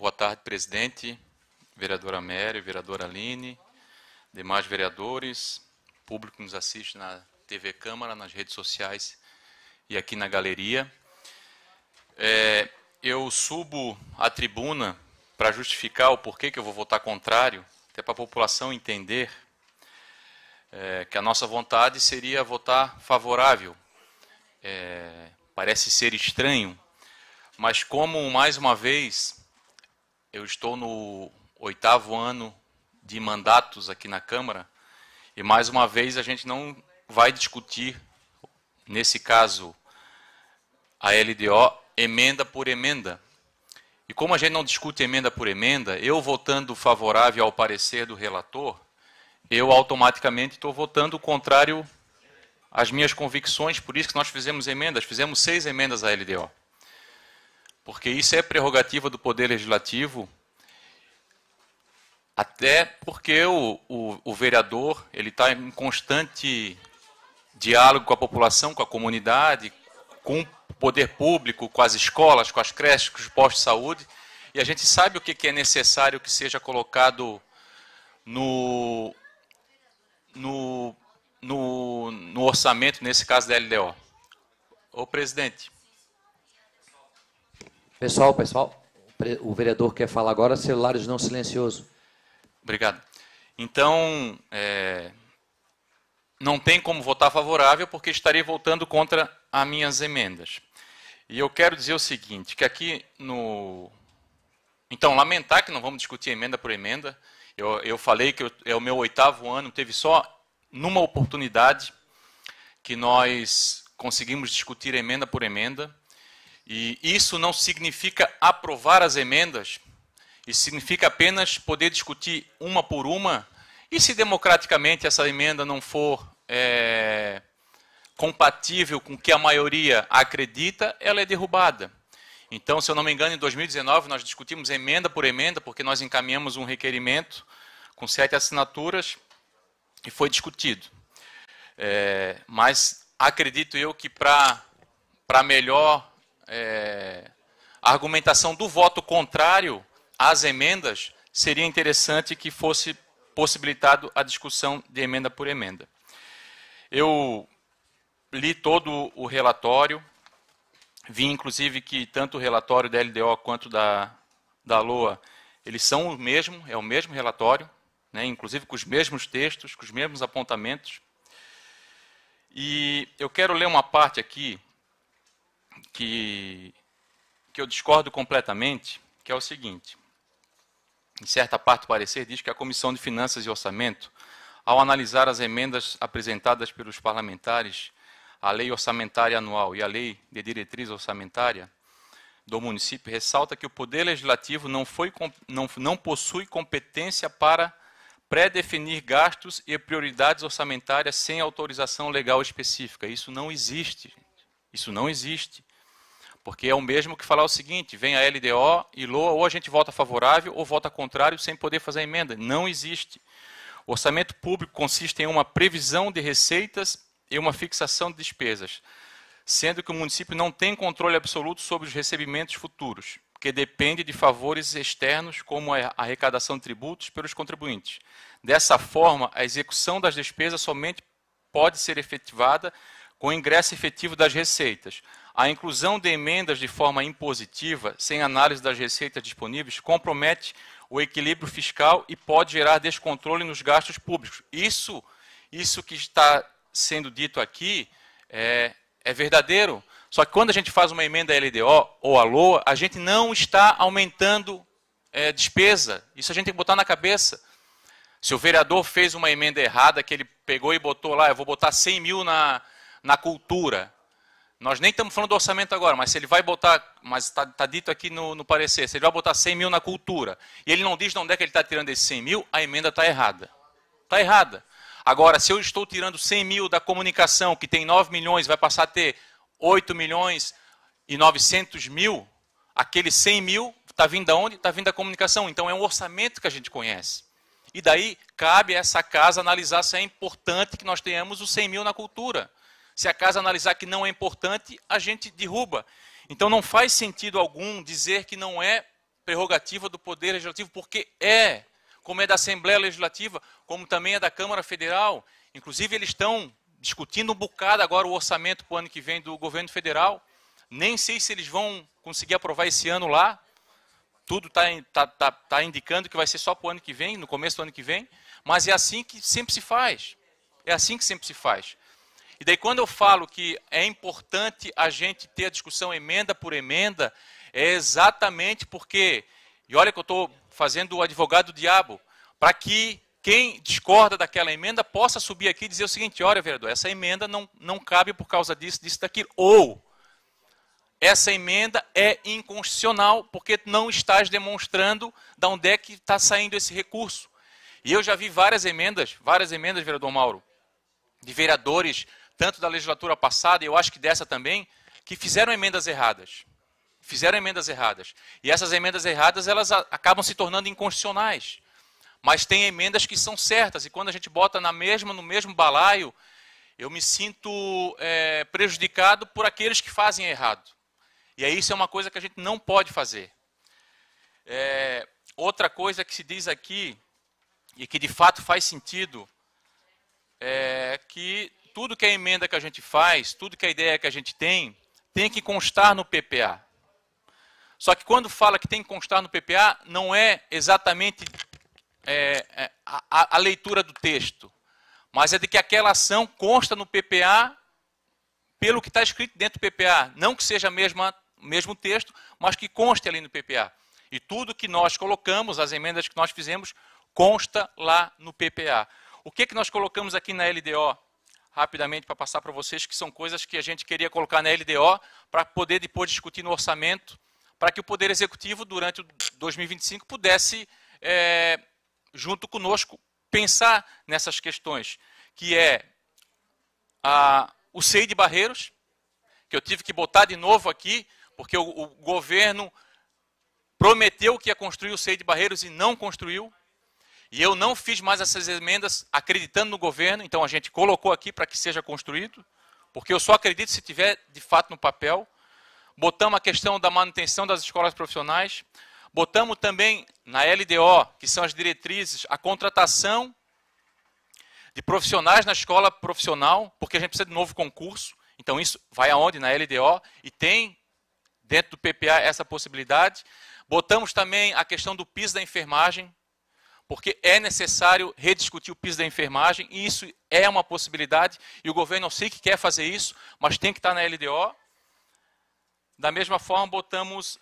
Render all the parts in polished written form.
Boa tarde, presidente, vereadora Mary, vereadora Aline, demais vereadores, público que nos assiste na TV Câmara, nas redes sociais e aqui na galeria. Eu subo à tribuna para justificar o porquê que eu vou votar contrário, até para a população entender que a nossa vontade seria votar favorável. Parece ser estranho, mas como, mais uma vez, eu estou no 8º ano de mandatos aqui na Câmara, e mais uma vez a gente não vai discutir, nesse caso, a LDO, emenda por emenda. E como a gente não discute emenda por emenda, eu votando favorável ao parecer do relator, eu automaticamente estou votando contrário às minhas convicções, por isso que nós fizemos 6 emendas à LDO. Porque isso é prerrogativa do Poder Legislativo, até porque o vereador ele está em constante diálogo com a população, com a comunidade, com o poder público, com as escolas, com as creches, com os postos de saúde, e a gente sabe o que é necessário que seja colocado no orçamento, nesse caso da LDO. Ô, presidente. Pessoal, o vereador quer falar agora, celulares não silencioso. Obrigado. Então, não tem como votar favorável, porque estarei votando contra as minhas emendas. E eu quero dizer o seguinte, que aqui no... Então, lamentar que não vamos discutir emenda por emenda. Eu falei que é o meu 8º ano, teve só numa oportunidade que nós conseguimos discutir emenda por emenda. E isso não significa aprovar as emendas, isso significa apenas poder discutir uma por uma, e se democraticamente essa emenda não for compatível com o que a maioria acredita, ela é derrubada. Então, se eu não me engano, em 2019 nós discutimos emenda por emenda, porque nós encaminhamos um requerimento com 7 assinaturas e foi discutido. Mas acredito eu que para melhor a argumentação do voto contrário às emendas, seria interessante que fosse possibilitado a discussão de emenda por emenda. Eu li todo o relatório, vi inclusive que tanto o relatório da LDO quanto da LOA, eles são o mesmo, é o mesmo relatório, né, inclusive com os mesmos textos, com os mesmos apontamentos. E eu quero ler uma parte aqui, que eu discordo completamente, que é o seguinte. Em certa parte do parecer diz que a Comissão de Finanças e Orçamento, ao analisar as emendas apresentadas pelos parlamentares à Lei Orçamentária Anual e à Lei de Diretriz Orçamentária do município, ressalta que o Poder Legislativo não possui competência para pré-definir gastos e prioridades orçamentárias sem autorização legal específica. Isso não existe, gente. Isso não existe. Porque é o mesmo que falar o seguinte, vem a LDO e LOA, ou a gente vota favorável ou vota contrário sem poder fazer a emenda. Não existe. O orçamento público consiste em uma previsão de receitas e uma fixação de despesas, sendo que o município não tem controle absoluto sobre os recebimentos futuros, que depende de favores externos, como a arrecadação de tributos pelos contribuintes. Dessa forma, a execução das despesas somente pode ser efetivada com o ingresso efetivo das receitas. A inclusão de emendas de forma impositiva, sem análise das receitas disponíveis, compromete o equilíbrio fiscal e pode gerar descontrole nos gastos públicos. Isso que está sendo dito aqui é verdadeiro. Só que quando a gente faz uma emenda LDO ou a LOA, a gente não está aumentando despesa. Isso a gente tem que botar na cabeça. Se o vereador fez uma emenda errada, que ele pegou e botou lá, eu vou botar 100 mil na cultura. Nós nem estamos falando do orçamento agora, mas se ele vai botar, mas está dito aqui no parecer, se ele vai botar 100 mil na cultura, e ele não diz de onde é que ele está tirando esses 100 mil, a emenda está errada. Está errada. Agora, se eu estou tirando 100 mil da comunicação, que tem 9 milhões, vai passar a ter 8 milhões e 900 mil, aqueles 100 mil está vindo de onde? Está vindo da comunicação. Então, é um orçamento que a gente conhece. E daí, cabe a essa casa analisar se é importante que nós tenhamos os 100 mil na cultura. Se a casa analisar que não é importante, a gente derruba. Então, não faz sentido algum dizer que não é prerrogativa do Poder Legislativo, porque é, como é da Assembleia Legislativa, como também é da Câmara Federal. Inclusive, eles estão discutindo um bocado agora o orçamento para o ano que vem do governo federal. Nem sei se eles vão conseguir aprovar esse ano lá. Tudo tá indicando que vai ser só para o ano que vem, no começo do ano que vem. Mas é assim que sempre se faz. É assim que sempre se faz. E daí, quando eu falo que é importante a gente ter a discussão emenda por emenda, é exatamente porque, e olha que eu estou fazendo o advogado do diabo, para que quem discorda daquela emenda possa subir aqui e dizer o seguinte: olha, vereador, essa emenda não cabe por causa disso, disso, daquilo. Ou, essa emenda é inconstitucional porque não estás demonstrando de onde é que está saindo esse recurso. E eu já vi várias emendas, vereador Mauro, de vereadores, tanto da legislatura passada, e eu acho que dessa também, que fizeram emendas erradas. E essas emendas erradas, elas acabam se tornando inconstitucionais. Mas tem emendas que são certas, e quando a gente bota no mesmo balaio, eu me sinto prejudicado por aqueles que fazem errado. E aí isso é uma coisa que a gente não pode fazer. Outra coisa que se diz aqui, e que de fato faz sentido, é que tudo que é emenda que a gente faz, tudo que é ideia que a gente tem que constar no PPA. Só que quando fala que tem que constar no PPA, não é exatamente a leitura do texto, mas é de que aquela ação consta no PPA pelo que está escrito dentro do PPA. Não que seja o mesmo texto, mas que conste ali no PPA. E tudo que nós colocamos, as emendas que nós fizemos, consta lá no PPA. O que nós colocamos aqui na LDO? Rapidamente, para passar para vocês, que são coisas que a gente queria colocar na LDO, para poder depois discutir no orçamento, para que o Poder Executivo, durante o 2025, pudesse, junto conosco, pensar nessas questões, que é o CEI de Barreiros, que eu tive que botar de novo aqui, porque o governo prometeu que ia construir o CEI de Barreiros e não construiu. E eu não fiz mais essas emendas acreditando no governo, então a gente colocou aqui para que seja construído, porque eu só acredito se tiver de fato no papel. Botamos a questão da manutenção das escolas profissionais, botamos também na LDO, que são as diretrizes, a contratação de profissionais na escola profissional, porque a gente precisa de novo concurso, então isso vai aonde? Na LDO, e tem dentro do PPA essa possibilidade. Botamos também a questão do piso da enfermagem, porque é necessário rediscutir o piso da enfermagem, e isso é uma possibilidade, e o governo, eu sei que quer fazer isso, mas tem que estar na LDO. Da mesma forma, botamos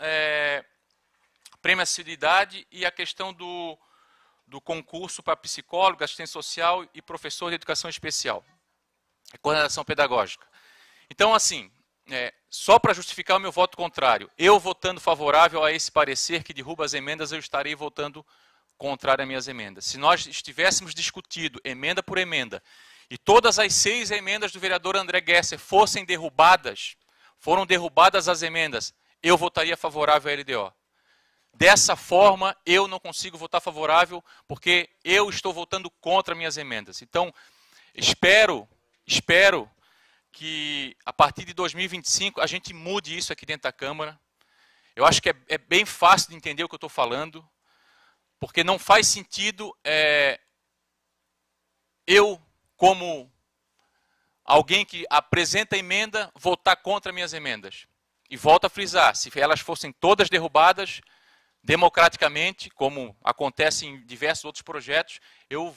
prêmio à assiduidade e a questão do concurso para psicólogo, assistente social e professor de educação especial, coordenação pedagógica. Então, assim, só para justificar o meu voto contrário, eu votando favorável a esse parecer que derruba as emendas, eu estarei votando contrário às minhas emendas. Se nós estivéssemos discutido emenda por emenda e todas as 6 emendas do vereador André Gesser fossem derrubadas, foram derrubadas as emendas, eu votaria favorável à LDO. Dessa forma, eu não consigo votar favorável porque eu estou votando contra minhas emendas. Então, espero que a partir de 2025 a gente mude isso aqui dentro da Câmara. Eu acho que é bem fácil de entender o que eu estou falando, porque não faz sentido eu, como alguém que apresenta emenda, votar contra minhas emendas. E volto a frisar, se elas fossem todas derrubadas democraticamente, como acontece em diversos outros projetos, eu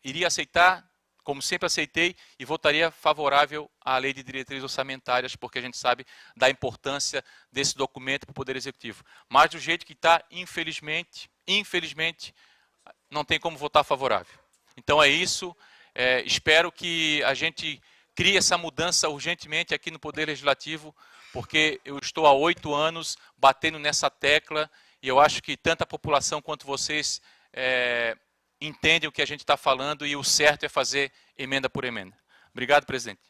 iria aceitar, como sempre aceitei, e votaria favorável à Lei de Diretrizes Orçamentárias, porque a gente sabe da importância desse documento para o Poder Executivo. Mas do jeito que está, infelizmente, não tem como votar favorável. Então é isso, espero que a gente crie essa mudança urgentemente aqui no Poder Legislativo, porque eu estou há 8 anos batendo nessa tecla, e eu acho que tanto a população quanto vocês entendem o que a gente está falando, e o certo é fazer emenda por emenda. Obrigado, presidente.